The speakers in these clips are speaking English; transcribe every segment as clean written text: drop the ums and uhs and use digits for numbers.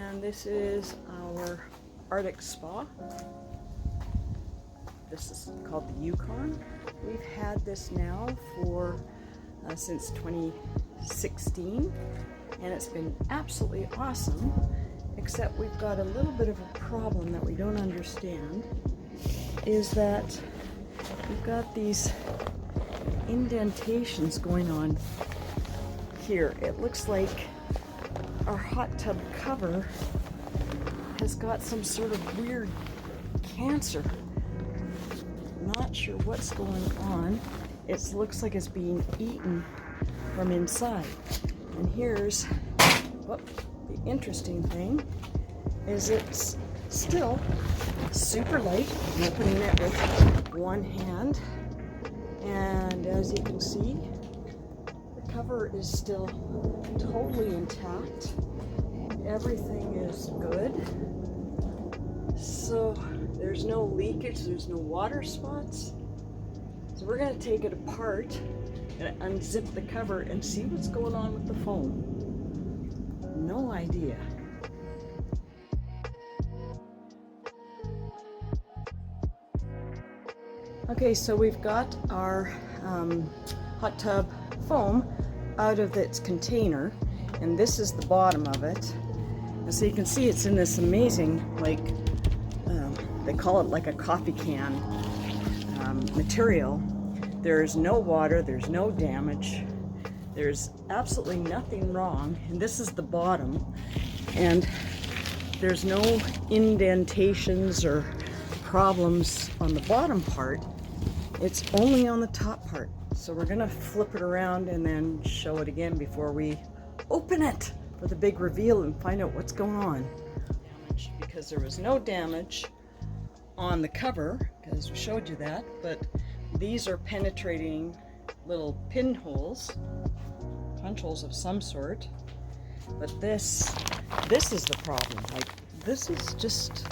And this is our Arctic spa. This is called the Yukon. We've had this now for since 2016, and it's been absolutely awesome, except we've got a little bit of a problem that we don't understand, is that we've got these indentations going on here. It looks like our hot tub cover has got some sort of weird cancer. Not sure what's going on. It looks like it's being eaten from inside. And here's the interesting thing is it's still super light. I'm opening it with one hand, and as you can see, the cover is still totally intact. Everything is good. So there's no leakage, there's no water spots. So we're going to take it apart and unzip the cover and see what's going on with the foam. No idea. Okay, so we've got our hot tub foam out of its container, and this is the bottom of it. And so you can see it's in this amazing, like, they call it like a coffee can material. There's no water, there's no damage, there's absolutely nothing wrong. And this is the bottom, and there's no indentations or problems on the bottom part. It's only on the top part. So we're gonna flip it around and then show it again before we open it for the big reveal and find out what's going on. Because there was no damage on the cover, because we showed you that, but these are penetrating little pinholes, punch holes of some sort. But this is the problem. Like, this is just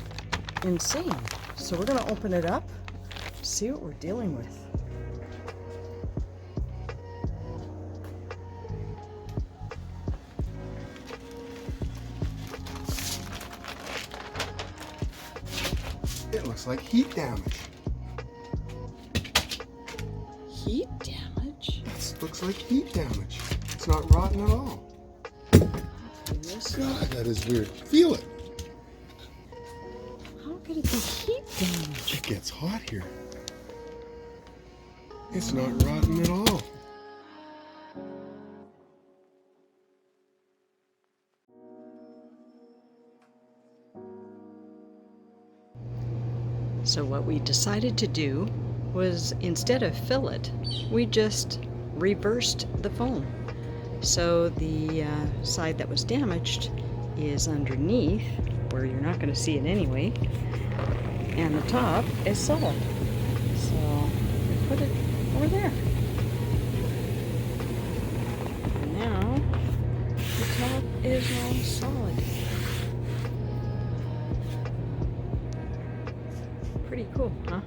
insane. So we're gonna open it up, see what we're dealing with. It looks like heat damage. Heat damage? It looks like heat damage. It's not rotten at all. God, that is weird. Feel it. How could it be heat damage? It gets hot here. It's not rotten at all. So what we decided to do was, instead of fill it, we just reversed the foam. So the side that was damaged is underneath, where you're not going to see it anyway, and the top is solid. So we put it over there. And now the top is all solid. Pretty cool, huh?